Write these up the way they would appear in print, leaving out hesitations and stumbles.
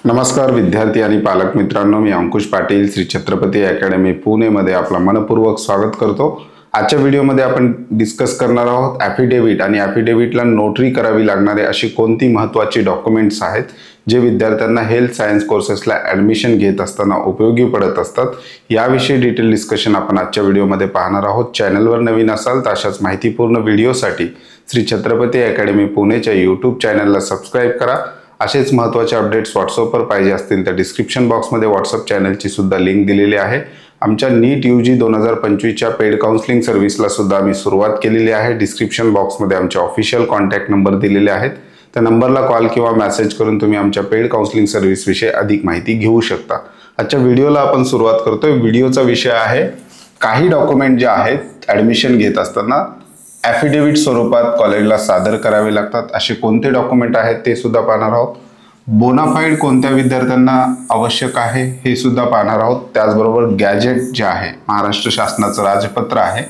नमस्कार विद्यार्थी आणि पालक मित्रांनो, मी अंकुश पाटील श्री छत्रपती अकॅडमी पुणे मध्ये आपला मनपूर्वक स्वागत करतो। आजच्या व्हिडिओमध्ये आपण डिस्कस करणार आहोत ॲफिडेव्हिट आणि ॲफिडेव्हिटला नोटरी करावी लागणारे अशी कोणती महत्त्वाची डॉक्युमेंट्स आहेत जे विद्यार्थ्यांना हेल्थ सायन्स कोर्सेसला ॲडमिशन घेत असताना उपयोगी पडत असतात। याविषयी डिटेल डिस्कशन आपण आजच्या व्हिडिओमध्ये पाहणार आहोत। चॅनलवर नवीन असाल तर अशाच माहितीपूर्ण व्हिडिओसाठी श्री छत्रपती अकॅडमी पुणेच्या यूट्यूब चॅनलला सबस्क्राईब करा। असेच महत्त्वाचे अपडेट्स व्हॉट्सअपवर पाहिजे असतील तर डिस्क्रिप्शन बॉक्समध्ये व्हॉट्सअप चॅनलची सुद्धा लिंक दिलेली आहे। आमच्या नीट यूजी 2025च्या पेड काउन्सिलिंग सर्व्हिसला सुद्धा आम्ही सुरुवात केलेली आहे। डिस्क्रिप्शन बॉक्समध्ये आमचे ऑफिशियल कॉन्टॅक्ट नंबर दिलेले आहेत, त्या नंबरला कॉल किंवा मेसेज करून तुम्ही आमच्या पेड काउन्सिलिंग सर्व्हिसविषयी अधिक माहिती घेऊ शकता। आजच्या व्हिडिओला आपण सुरुवात करतोय। व्हिडिओचा विषय आहे काही डॉक्युमेंट जे आहेत ॲडमिशन घेत असताना ॲफिडेव्हिट स्वरूपात कॉलेजला सादर करावे लागतात, असे कोणते डॉक्युमेंट आहेत ते सुद्धा पाहणार आहोत। बोनाफाईड कोणत्या विद्यार्थ्यांना आवश्यक आहे हे सुद्धा पाहणार आहोत। त्याचबरोबर गॅजेट जे आहे, महाराष्ट्र शासनाचं राजपत्र आहे,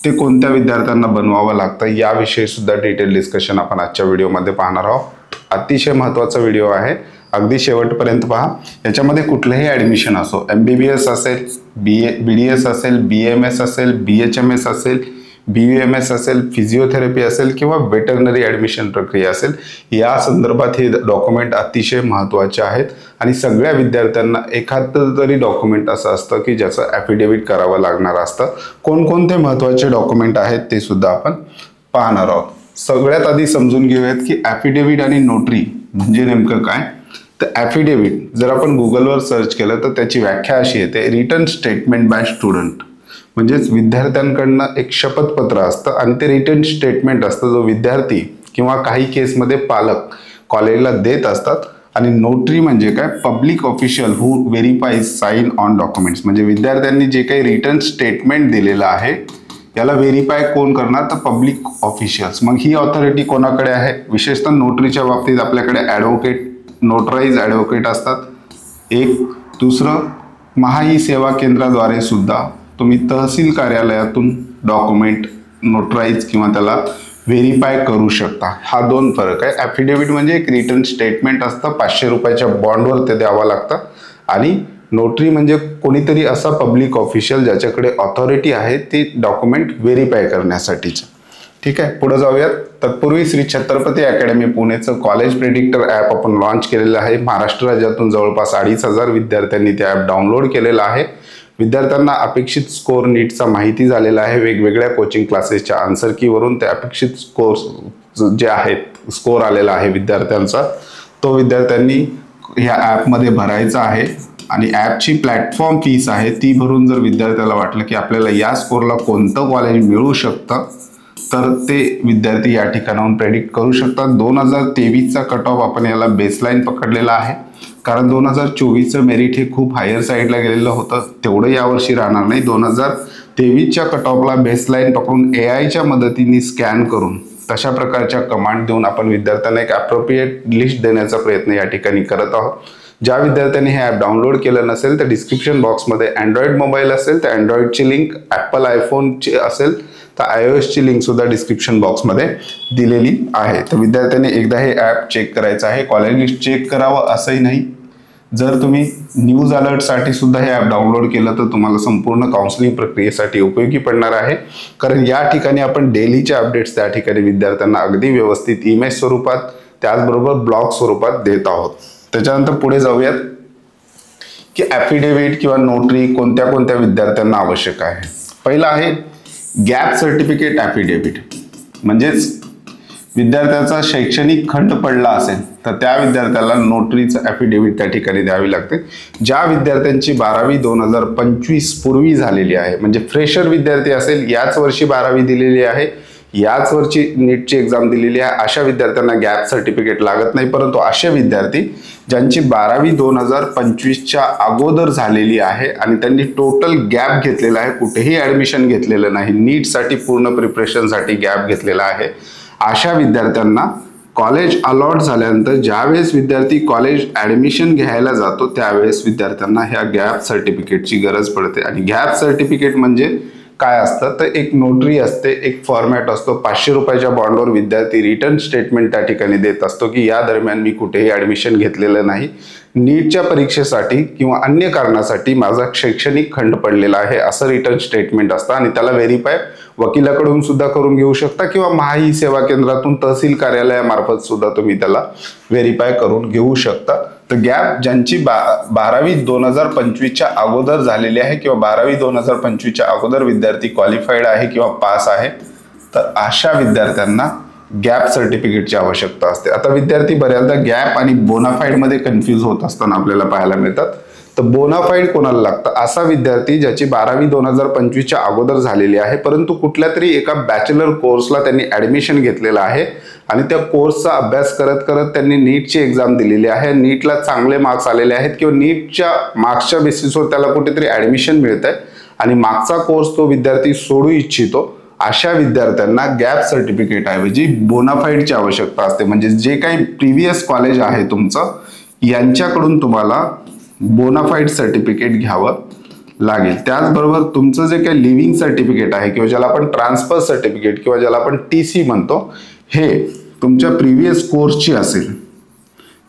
ते कोणत्या विद्यार्थ्यांना बनवावं लागतं याविषयी सुद्धा डिटेल डिस्कशन आपण आजच्या व्हिडिओमध्ये पाहणार आहोत। अतिशय महत्त्वाचा व्हिडिओ आहे, अगदी शेवटपर्यंत पहा। याच्यामध्ये कुठलंही ॲडमिशन असो, MBBS असेल, BDS असेल, BMS असेल, BHMS असेल, BUMS असेल, फिजिओथेरपी असेल किंवा वेटरनरी ॲडमिशन प्रक्रिया असेल, या संदर्भात हे डॉक्युमेंट अतिशय महत्त्वाचे आहेत आणि सगळ्या विद्यार्थ्यांना एखादं तरी डॉक्युमेंट असं असतं की ज्याचं ॲफिडेव्हिट करावं लागणार असतं। कोणकोणते महत्त्वाचे डॉक्युमेंट आहेत ते सुद्धा आपण पाहणार आहोत। सगळ्यात आधी समजून घेऊयात की ॲफिडेव्हिट आणि नोटरी म्हणजे नेमकं काय। तर ॲफिडेव्हिट जर आपण गुगलवर सर्च केलं तर त्याची व्याख्या अशी येते, रिटन स्टेटमेंट बाय स्टुडंट, म्हणजेच विद्यार्थ्यांकडनं एक शपथपत्र असतं आणि ते रिटन स्टेटमेंट असतं जो विद्यार्थी किंवा काही केसमध्ये पालक कॉलेजला देत असतात। आणि नोटरी म्हणजे काय, public official who verifies sign on documents, म्हणजे विद्यार्थ्यांनी जे काही रिटन स्टेटमेंट दिलेलं आहे याला व्हेरीफाय कोण करणार, तर पब्लिक ऑफिशियल्स। मग ही ऑथॉरिटी कोणाकडे आहे, विशेषतः नोटरीच्या बाबतीत आपल्याकडे ॲडव्होकेट, नोटराइज ॲडव्होकेट असतात एक। दुसरं, महाई सेवा केंद्राद्वारे सुद्धा तुम्ही तहसील कार्यालयातून डॉक्युमेंट नोटराइज किंवा त्याला व्हेरीफाय करू शकता। हा दोन फरक आहे। ॲफिडेव्हिट म्हणजे एक रिटन स्टेटमेंट असतं, 500 रुपयाच्या बॉन्डवर ते द्यावं लागतं, आणि नोटरी म्हणजे कोणीतरी असा पब्लिक ऑफिशियल ज्याच्याकडे ऑथॉरिटी आहे ती डॉक्युमेंट व्हेरीफाय करण्यासाठीचं। ठीक आहे, पुढे जाऊयात। तत्पूर्वी श्री छत्रपती अकॅडमी पुणेचं कॉलेज प्रेडिक्टर ॲप आपण लॉन्च केलेलं आहे। महाराष्ट्र राज्यातून जवळपास 2500 विद्यार्थ्यांनी ते ॲप डाउनलोड केलेलं आहे। विद्यार्थ्यांना अपेक्षित स्कोर नीटचा माहिती झालेला आहे। वेगवेगळ्या कोचिंग क्लासेसच्या आन्सर कीवरून ते अपेक्षित स्कोर जे आहेत, स्कोर आलेला आहे विद्यार्थ्यांचा, तो विद्यार्थ्यांनी ह्या ॲपमध्ये भरायचा आहे आणि ॲपची प्लॅटफॉर्म फीस आहे ती भरून जर विद्यार्थ्याला वाटलं की आपल्याला या स्कोरला कोणतं कॉलेज मिळू शकतं तर ते विद्यार्थी या ठिकाणाहून प्रेडिक्ट करू शकतात। 2023चा कट ऑफ आपण याला बेसलाईन पकडलेला आहे, कारण 2024चं मेरिट हे खूप हायर साईडला गेलेलं होतं, तेवढं यावर्षी राहणार नाही। 2023च्या कट ऑफला बेसलाईन पकडून AIच्या मदतीने स्कॅन करून तशा प्रकारच्या कमांड देऊन आपण विद्यार्थ्यांना एक ॲप्रोप्रिएट लिस्ट देण्याचा प्रयत्न या ठिकाणी करत आहोत। ज्या विद्यार्थ्यांनी हे ॲप डाउनलोड केलं नसेल तर डिस्क्रिप्शन बॉक्समध्ये अँड्रॉइड मोबाईल असेल तर अँड्रॉइडची लिंक, ॲपल आयफोनची असेल तर iOSची लिंक सुद्धा डिस्क्रिप्शन बॉक्समध्ये दिलेली आहे। तर विद्यार्थ्यांनी एकदा हे ॲप चेक करायचं आहे, कॉलेज लिस्ट चेक करावं असंही नाही। जर तुम्ही न्यूज अलर्टसाठी सुद्धा हे ॲप डाउनलोड केलं तर तुम्हाला संपूर्ण काउन्सिलिंग प्रक्रियेसाठी उपयोगी पडणार आहे, कारण या ठिकाणी आपण डेलीचे अपडेट्स त्या ठिकाणी विद्यार्थ्यांना अगदी व्यवस्थित इमेज स्वरूपात त्याचबरोबर ब्लॉग स्वरूपात देत आहोत। त्याच्यानंतर पुढे जाऊयात की ॲफिडेव्हिट किंवा नोटरी कोणत्या कोणत्या विद्यार्थ्यांना आवश्यक आहे। पहिला आहे गॅप सर्टिफिकेट ॲफिडेव्हिट, म्हणजेच विद्यार्थ्याचा शैक्षणिक खंड पडला असेल तर त्या विद्यार्थ्याला नोटरीचं ॲफिडेव्हिट त्या ठिकाणी द्यावी लागते। ज्या विद्यार्थ्यांची 12वी 2025 पूर्वी झालेली आहे, म्हणजे फ्रेशर विद्यार्थी असेल, याच वर्षी 12वी दिलेली आहे, याच वर्षी नीटची एक्झाम दिलेली आहे, अशा विद्यार्थ्यांना गॅप सर्टिफिकेट लागत नाही। परंतु असे विद्यार्थी ज्यांची 12वी 2025च्या अगोदर झालेली आहे आणि त्यांनी टोटल गॅप घेतलेला आहे, कुठेही ॲडमिशन घेतलेलं नाही, नीटसाठी पूर्ण प्रिपरेशनसाठी गॅप घेतलेला आहे, अशा विद्यार्थ्यांना कॉलेज अलॉट झाल्यानंतर ज्यावेळेस विद्यार्थी कॉलेज ॲडमिशन घ्यायला जातो त्यावेळेस विद्यार्थ्यांना ह्या गॅप सर्टिफिकेटची गरज पडते। आणि गॅप सर्टिफिकेट म्हणजे काय असतं तर एक नोटरी असते, एक फॉर्मॅट असतो. 500 रुपयाच्या बॉन्डवर विद्यार्थी रिटर्न स्टेटमेंट त्या ठिकाणी देत असतो की या दरम्यान मी कुठेही ॲडमिशन घेतलेलं नाही, नीटच्या परीक्षेसाठी किंवा अन्य कारणासाठी माझा शैक्षणिक खंड पडलेला आहे असं रिटर्न स्टेटमेंट असतं. आणि त्याला व्हेरीफाय वकिलाकडून सुद्धा करून घेऊ शकता किंवा महाई सेवा केंद्रातून तहसील कार्यालयामार्फत सुद्धा तुम्ही त्याला व्हेरीफाय करून घेऊ शकता. तर गॅप ज्यांची 12वी 2025च्या अगोदर झालेली आहे किंवा 12वी 2025च्या अगोदर विद्यार्थी क्वालिफाईड आहे किंवा पास आहे, तर अशा विद्यार्थ्यांना गॅप सर्टिफिकेटची आवश्यकता असते. आता विद्यार्थी बऱ्याचदा गॅप आणि बोनाफाईड मध्ये कन्फ्यूज होत असताना आपल्याला पाहायला मिळतात. तर बोनाफाईड कोणाला लागतं? असा विद्यार्थी ज्याची 12वी 2025च्या अगोदर झालेली आहे, परंतु कुठल्या तरी एका बॅचलर कोर्सला त्यांनी ऍडमिशन घेतलेलं आहे आणि त्या कोर्सचा अभ्यास करत करत त्यांनी नीटची एक्झाम दिलेली आहे, नीटला चांगले मार्क्स आलेले आहेत किंवा नीटच्या मार्क्सच्या बेसिसवर त्याला कुठेतरी ऍडमिशन मिळत आहे आणि मागचा कोर्स तो विद्यार्थी सोडू इच्छितो. अशा विद्यार्थ्यांना गॅप सर्टिफिकेट ऐवजी बोनाफाईडची आवश्यकता असते. म्हणजे जे काही प्रिव्हियस कॉलेज आहे तुमचं, यांच्याकडून तुम्हाला बोनाफाईड सर्टिफिकेट घ्यावं लागेल. त्याचबरोबर तुमचं जे काही लिव्हिंग सर्टिफिकेट आहे किंवा ज्याला आपण ट्रान्सफर सर्टिफिकेट किंवा ज्याला आपण TC म्हणतो, हे तुमच्या प्रिव्हियस कोर्सची असेल.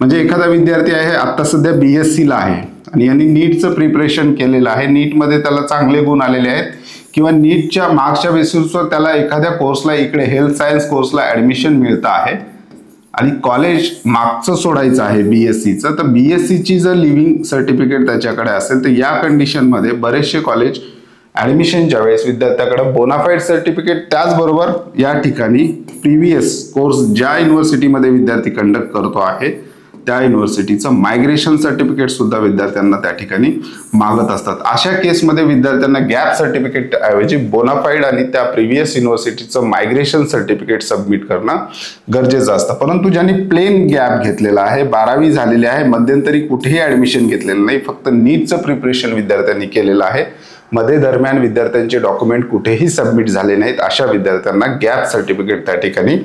म्हणजे एखादा विद्यार्थी आहे आता सध्या BSc ला आहे आणि यांनी नीटचं प्रिपरेशन केलेलं आहे, नीटमध्ये त्याला चांगले गुण आलेले आहेत किंवा नीटच्या मार्क्सच्या बेसिसवर त्याला एखाद्या कोर्सला इकडे हेल्थ सायन्स कोर्सला ऍडमिशन मिळतं आहे आणि कॉलेज मागचं सोडायचं आहे BScचं, तर BScची जर लिव्हिंग सर्टिफिकेट त्याच्याकडे असेल तर या कंडिशनमध्ये बरेचसे कॉलेज ऍडमिशनच्या वेळेस विद्यार्थ्याकडे बोनाफाईड सर्टिफिकेट, त्याचबरोबर या ठिकाणी प्रिव्हियस कोर्स ज्या युनिव्हर्सिटीमध्ये विद्यार्थी कंडक्ट करतो आहे त्या युनिव्हर्सिटीचं मायग्रेशन सर्टिफिकेट सुद्धा विद्यार्थ्यांना त्या ठिकाणी मागत असतात. अशा केसमध्ये विद्यार्थ्यांना गॅप सर्टिफिकेट ऐवजी बोनाफाईड आणि त्या प्रिव्हियस युनिव्हर्सिटीचं मायग्रेशन सर्टिफिकेट सबमिट करणं गरजेचं असतं. परंतु ज्यांनी प्लेन गॅप घेतलेला आहे, 12वी झालेली आहे, मध्यंतरी कुठेही ऍडमिशन घेतलेलं नाही, फक्त नीटचं प्रिपरेशन विद्यार्थ्यांनी केलेलं आहे, मध्ये दरम्यान विद्यार्थ्यांचे डॉक्युमेंट कुठेही सबमिट झाले नाहीत, अशा विद्यार्थ्यांना गॅप सर्टिफिकेट त्या ठिकाणी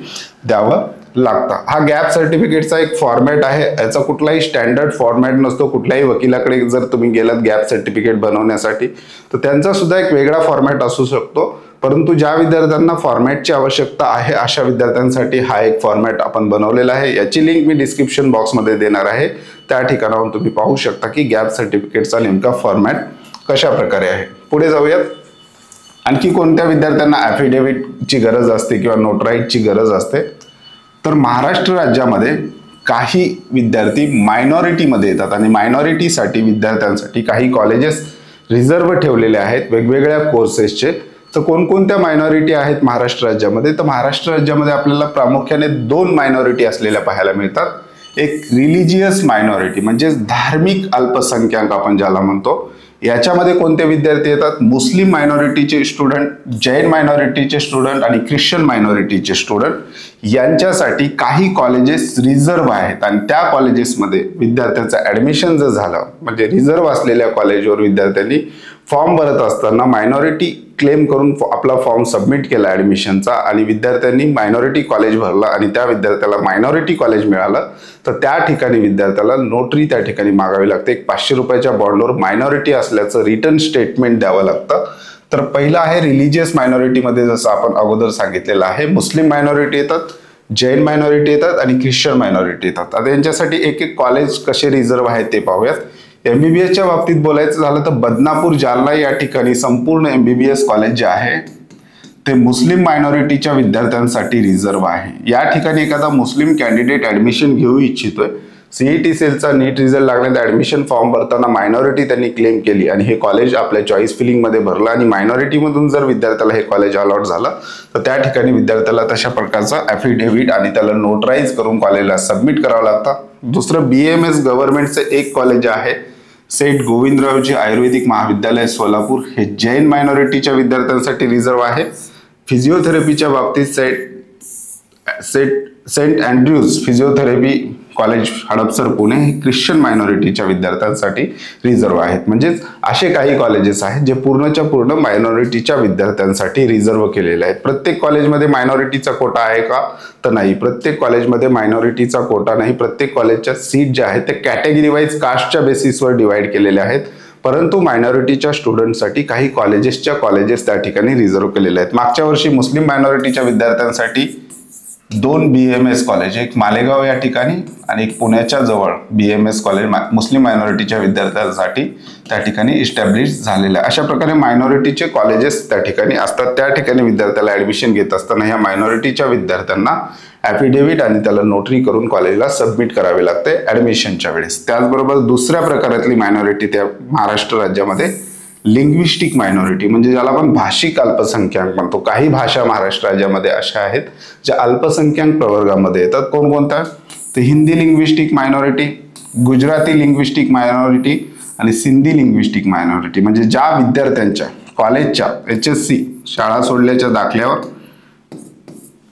द्यावं लागतं. हा गॅप सर्टिफिकेटचा एक फॉर्मॅट आहे, याचा कुठलाही स्टँडर्ड फॉर्मॅट नसतो. कुठल्याही वकिलाकडे जर तुम्ही गेलात गॅप सर्टिफिकेट बनवण्यासाठी तर त्यांचा सुद्धा एक वेगळा फॉर्मॅट असू शकतो. परंतु ज्या विद्यार्थ्यांना फॉर्मॅटची आवश्यकता आहे अशा विद्यार्थ्यांसाठी हा एक फॉर्मॅट आपण बनवलेला आहे. याची लिंक मी डिस्क्रिप्शन बॉक्समध्ये देणार आहे, त्या ठिकाणाहून तुम्ही पाहू शकता की गॅप सर्टिफिकेटचा नेमका फॉर्मॅट कशा प्रकारे आहे. पुढे जाऊयात. आणखी कोणत्या विद्यार्थ्यांना ॲफिडेव्हिटची गरज असते किंवा नोटराईजची गरज असते? तर महाराष्ट्र राज्यामध्ये काही विद्यार्थी मायनॉरिटीमध्ये येतात आणि मायनॉरिटीसाठी विद्यार्थ्यांसाठी काही कॉलेजेस रिझर्व ठेवलेले आहेत वेगवेगळ्या कोर्सेसचे. तर कोणकोणत्या मायनॉरिटी आहेत महाराष्ट्र राज्यामध्ये? तर महाराष्ट्र राज्यामध्ये आपल्याला प्रामुख्याने 2 मायनॉरिटी असलेल्या पाहायला मिळतात. एक रिलिजियस मायनॉरिटी म्हणजे धार्मिक अल्पसंख्याक आपण ज्याला म्हणतो, याच्यामध्ये कोणते विद्यार्थी येतात? मुस्लिम मायनॉरिटीचे स्टुडंट, जैन मायनॉरिटीचे स्टुडंट आणि ख्रिश्चन मायनॉरिटीचे स्टुडंट. यांच्यासाठी काही कॉलेजेस रिझर्व आहेत आणि त्या कॉलेजेसमध्ये विद्यार्थ्याचं ऍडमिशन जर झालं, म्हणजे रिझर्व असलेल्या कॉलेजवर विद्यार्थ्यांनी फॉर्म भरत असताना मायनॉरिटी क्लेम करून आपला फॉर्म सबमिट केला ऍडमिशनचा आणि विद्यार्थ्यांनी मायनॉरिटी कॉलेज भरला आणि त्या विद्यार्थ्याला मायनॉरिटी कॉलेज मिळालं, तर त्या ठिकाणी विद्यार्थ्याला नोटरी त्या ठिकाणी मागावी लागते. एक 500 रुपयाच्या बॉन्डवर मायनॉरिटी असल्याचं रिटर्न स्टेटमेंट द्यावं लागतं. तर पहिलं आहे रिलिजियस मायनॉरिटीमध्ये, जसं आपण अगोदर सांगितलेलं आहे, मुस्लिम मायनॉरिटी येतात, जैन मायनॉरिटी येतात आणि ख्रिश्चन मायनॉरिटी येतात. आता यांच्यासाठी एक एक कॉलेज कसे रिझर्व आहेत ते पाहूयात. MBBSच्या बाबतीत बोलायचं झालं तर बदनापूर, जालना या ठिकाणी संपूर्ण MBBS कॉलेज जे आहे ते मुस्लिम मायनॉरिटीच्या विद्यार्थ्यांसाठी रिझर्व आहे. या ठिकाणी एखादा मुस्लिम कॅन्डिडेट ऍडमिशन घेऊ इच्छितोय, CET सेलचा नीट रिझल्ट लागण्यात ऍडमिशन फॉर्म भरताना मायनॉरिटी त्यांनी क्लेम केली आणि हे कॉलेज आपल्या चॉईस फिलिंगमध्ये भरलं आणि मायनॉरिटीमधून जर विद्यार्थ्याला हे कॉलेज अलॉट झालं तर त्या ठिकाणी विद्यार्थ्याला तशा प्रकारचा ॲफिडेव्हिट आणि त्याला नोटराईज करून कॉलेजला सबमिट करावं लागतं. दुसरं BAMS गव्हर्नमेंटचं एक कॉलेज आहे, सेठ गोविंदरावजी आयुर्वेदिक महाविद्यालय सोलापूर, हे जैन मायनॉरिटीच्या विद्यार्थ्यांसाठी रिझर्व आहे. फिजिओथेरपीच्या बाबतीत saint Andrews physiotherapy college Hadapsar Pune हे ख्रिश्चन मायनॉरिटीच्या विद्यार्थ्यांसाठी रिझर्व आहेत. म्हणजेच असे काही कॉलेजेस आहेत जे पूर्णच्या पूर्ण मायनॉरिटीच्या विद्यार्थ्यांसाठी रिझर्व केलेले आहेत. प्रत्येक कॉलेजमध्ये मायनॉरिटीचा कोटा आहे का? तर नाही, प्रत्येक कॉलेजमध्ये मायनॉरिटीचा कोटा नाही. प्रत्येक कॉलेजच्या सीट ज्या आहेत ते कॅटेगरी वाईज कास्टच्या बेसिसवर डिवाइड केलेल्या आहेत. परंतु मायनॉरिटीच्या स्टुडंटसाठी काही कॉलेजेस त्या ठिकाणी रिझर्व्ह केलेले आहेत. मागच्या वर्षी मुस्लिम मायनॉरिटीच्या विद्यार्थ्यांसाठी 2 BMS कॉलेज, एक मालेगाव या ठिकाणी आणि एक पुण्याच्या जवळ BMS कॉलेज मुस्लिम मायनॉरिटीच्या विद्यार्थ्यांसाठी त्या ठिकाणी इस्टॅब्लिश झालेलं आहे. अशा प्रकारे मायनॉरिटीचे कॉलेजेस त्या ठिकाणी असतात. त्या ठिकाणी विद्यार्थ्याला ॲडमिशन घेत असताना ह्या मायनॉरिटीच्या विद्यार्थ्यांना ॲफिडेव्हिट आणि त्याला नोटरी करून कॉलेजला सबमिट करावे लागते ॲडमिशनच्या वेळेस. त्याचबरोबर दुसऱ्या प्रकारातली मायनॉरिटी त्या महाराष्ट्र राज्यामध्ये लिंग्विस्टिक मायनॉरिटी, म्हणजे ज्याला आपण भाषिक अल्पसंख्याक म्हणतो. काही भाषा महाराष्ट्र राज्यामध्ये अशा आहेत ज्या अल्पसंख्याक प्रवर्गामध्ये येतात. कोणकोणत्या? तर Hindi linguistic minority, Gujarati linguistic minority आणि सिंधी लिंग्विस्टिक मायनॉरिटी. म्हणजे ज्या विद्यार्थ्यांच्या कॉलेजच्या HSC शाळा सोडल्याच्या दाखल्यावर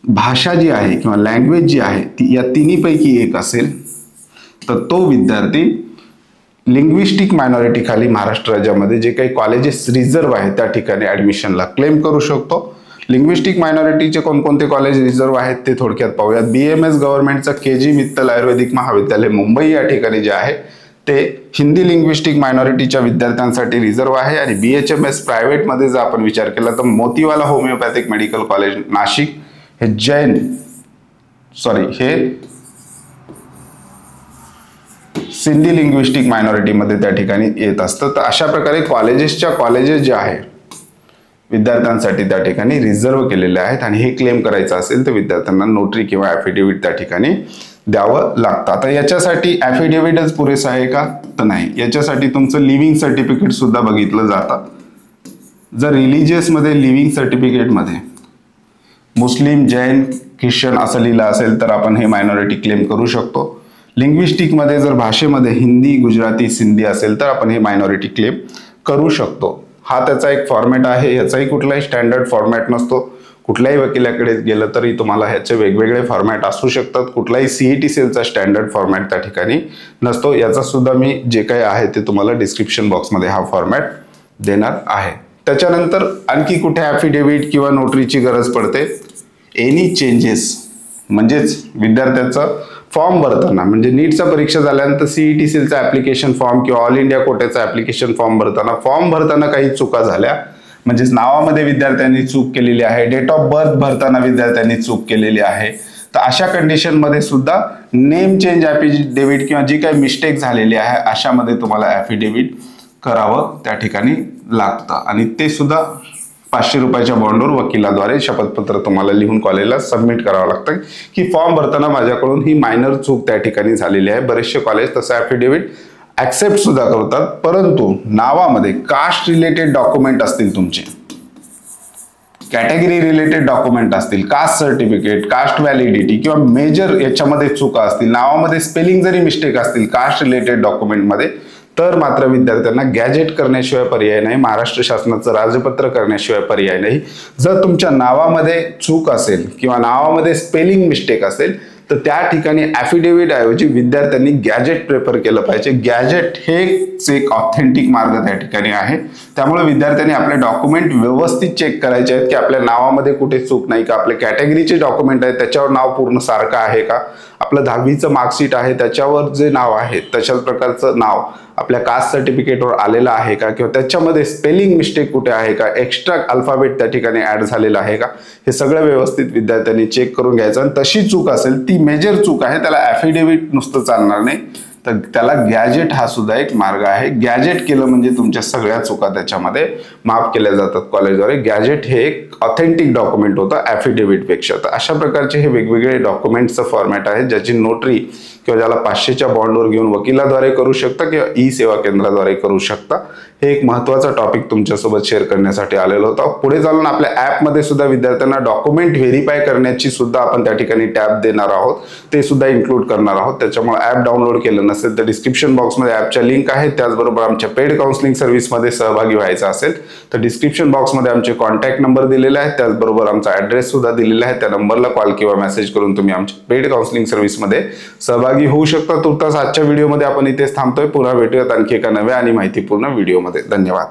भाषा जी आहे किंवा लँग्वेज जी आहे ती या तिन्हीपैकी एक असेल तर तो विद्यार्थी लिंग्विस्टिक मायनॉरिटी खाली महाराष्ट्र राज्यामध्ये जे काही कॉलेजेस रिझर्व्ह आहेत त्या ठिकाणी ॲडमिशनला क्लेम करू शकतो. लिंग्विस्टिक मायनॉरिटीचे कोणकोणते कॉलेज रिझर्व्ह आहेत ते थोडक्यात पाहूयात. BMS गव्हर्नमेंटचं KG मित्तल आयुर्वेदिक महाविद्यालय मुंबई या ठिकाणी जे आहे ते हिंदी लिंग्विस्टिक मायनॉरिटीच्या विद्यार्थ्यांसाठी रिझर्व्ह आहे. आणि BHMS प्रायव्हेटमध्ये जर आपण विचार केला तर Motiwala homeopathic medical college Nashik हे सिंधी लिंग्विस्टिक मायनॉरिटीमध्ये त्या ठिकाणी येत असतं. तर अशा प्रकारे कॉलेजेस जे आहे विद्यार्थ्यांसाठी त्या ठिकाणी रिझर्व्ह केलेले आहेत. आणि हे क्लेम करायचं असेल तर विद्यार्थ्यांना नोटरी किंवा ॲफिडेव्हिट त्या ठिकाणी द्यावं लागतं. आता याच्यासाठी ॲफिडेव्हिटच पुरेसं आहे का? तर नाही. याच्यासाठी तुमचं लिव्हिंग सर्टिफिकेट सुद्धा बघितलं जातं. जर रिलिजियसमध्ये लिव्हिंग सर्टिफिकेटमध्ये मुस्लिम, जैन, ख्रिश्चन असं लिहिलं असेल तर आपण हे मायनॉरिटी क्लेम करू शकतो. लिंग्विस्टिकमध्ये जर भाषेमध्ये हिंदी, गुजराती, सिंधी असेल तर आपण हे मायनॉरिटी क्लेम करू शकतो. हा त्याचा एक फॉर्मॅट आहे. याचाही कुठलाही स्टँडर्ड फॉर्मॅट नसतो. कुठल्याही वकिलाकडे गेलं तरी तुम्हाला ह्याचे वेगवेगळे फॉर्मॅट असू शकतात. कुठलाही CET सेलचा स्टँडर्ड फॉर्मॅट त्या ठिकाणी नसतो. याचा सुद्धा मी जे काही आहे ते तुम्हाला डिस्क्रिप्शन बॉक्समध्ये हा फॉर्मॅट देणार आहे. त्याच्यानंतर आणखी कुठे ॲफिडेव्हिट किंवा नोटरीची गरज पडते? एनी चेंजेस, म्हणजेच विद्यार्थ्याचं फॉर्म भरताना, म्हणजे नीटचा परीक्षा झाल्यानंतर CET सेलचा ॲप्लिकेशन फॉर्म किंवा ऑल इंडिया कोट्याचा ॲप्लिकेशन फॉर्म भरताना काही चुका झाल्या, म्हणजेच नावामध्ये विद्यार्थ्यांनी चूक केलेली आहे, डेट ऑफ बर्थ भरताना विद्यार्थ्यांनी चूक केलेली आहे, तर अशा कंडिशनमध्ये सुद्धा नेम चेंज ॲफिडेव्हिट किंवा जी काही मिस्टेक झालेली आहे अशामध्ये तुम्हाला ॲफिडेव्हिट करावं त्या ठिकाणी लागतं. आणि ते सुद्धा 500 रुपयाच्या बॉन्डवर वकिलाद्वारे शपथपत्र तुम्हाला लिहून कॉलेजला सबमिट करावं लागतं की फॉर्म भरताना माझ्याकडून ही मायनर चूक त्या ठिकाणी झालेली आहे. बरेचसे कॉलेज तसं ॲफिडेव्हिट ॲक्सेप्ट सुद्धा करतात, परंतु नावामध्ये कास्ट रिलेटेड डॉक्युमेंट असतील, तुमचे कॅटेगरी रिलेटेड डॉक्युमेंट असतील, कास्ट सर्टिफिकेट, कास्ट व्हॅलिडिटी किंवा मेजर याच्यामध्ये चुका असतील, नावामध्ये स्पेलिंग जरी मिस्टेक असतील कास्ट रिलेटेड डॉक्युमेंटमध्ये, तर मात्र विद्यार्थ्यांना गॅजेट करण्याशिवाय पर्याय नाही, महाराष्ट्र शासनाचं राजपत्र करण्याशिवाय पर्याय नाही. जर तुमच्या नावामध्ये चूक असेल किंवा नावामध्ये स्पेलिंग मिस्टेक असेल तर त्या ठिकाणी ॲफिडेव्हिट ऐवजी विद्यार्थ्यांनी गॅजेट प्रेफर केलं पाहिजे. गॅजेट हेच एक ऑथेंटिक मार्ग त्या ठिकाणी आहे. त्यामुळे विद्यार्थ्यांनी आपले डॉक्युमेंट व्यवस्थित चेक करायचे आहेत की आपल्या नावामध्ये कुठे चूक नाही का, आपले कॅटेगरीचे डॉक्युमेंट आहेत त्याच्यावर नाव पूर्ण सारखं आहे का, आपलं 10वीचं मार्कशीट आहे त्याच्यावर जे नाव आहे तशाच प्रकारचं नाव आपल्या कास्ट सर्टिफिकेटवर आलेलं आहे का, किंवा त्याच्यामध्ये स्पेलिंग मिस्टेक कुठे आहे का, एक्स्ट्रा अल्फाबेट त्या ठिकाणी ऍड झालेला आहे का, हे सगळं व्यवस्थित विद्यार्थ्यांनी चेक करून घ्यायचं. आणि तशी चूक असेल, ती मेजर चूक आहे, त्याला ॲफिडेव्हिट नुसतं चालणार नाही, तर त्याला गॅजेट हा सुद्धा एक मार्ग आहे. गॅजेट केलं म्हणजे तुमच्या सगळ्या चुका त्याच्यामध्ये माफ केल्या जातात कॉलेजद्वारे. गॅजेट हे एक ऑथेंटिक डॉक्युमेंट होतं ॲफिडेव्हिट पेक्षा. तर अशा प्रकारचे हे वेगवेगळे डॉक्युमेंटचं फॉर्मॅट आहे ज्याची नोटरी किंवा ज्याला 500च्या बॉन्डवर घेऊन वकिलाद्वारे करू शकता किंवा सेवा केंद्राद्वारे करू शकता. हे एक महत्त्वाचा टॉपिक तुमच्यासोबत शेअर करण्यासाठी आलेलो होता. पुढे चालून आपल्या ॲपमध्ये सुद्धा विद्यार्थ्यांना डॉक्युमेंट व्हेरीफाय करण्याची सुद्धा आपण त्या ठिकाणी टॅब देणार आहोत, ते सुद्धा इन्क्लूड करणार आहोत. त्याच्यामुळे ॲप डाउनलोड केलं नसेल तर डिस्क्रिप्शन बॉक्समध्ये ॲपच्या लिंक आहे. त्याचबरोबर आमच्या पेड काउन्सिलिंग सर्व्हिसमध्ये सहभागी व्हायचं असेल तर डिस्क्रिप्शन बॉक्समध्ये आमचे कॉन्टॅक्ट नंबर दिलेले आहेत, त्याचबरोबर आमचा ॲड्रेस सुद्धा दिलेला आहे. त्या नंबरला कॉल किंवा मेसेज करून तुम्ही आमच्या पेड काउन्सिलिंग सर्व्हिसमध्ये सहभागी होऊ शकता. तुर्तास आजच्या व्हिडिओमध्ये आपण इथेच थांबतोय. पुन्हा भेटूयात आणखी एका नव्या आणि माहितीपूर्ण व्हिडिओमध्ये. धन्यवाद.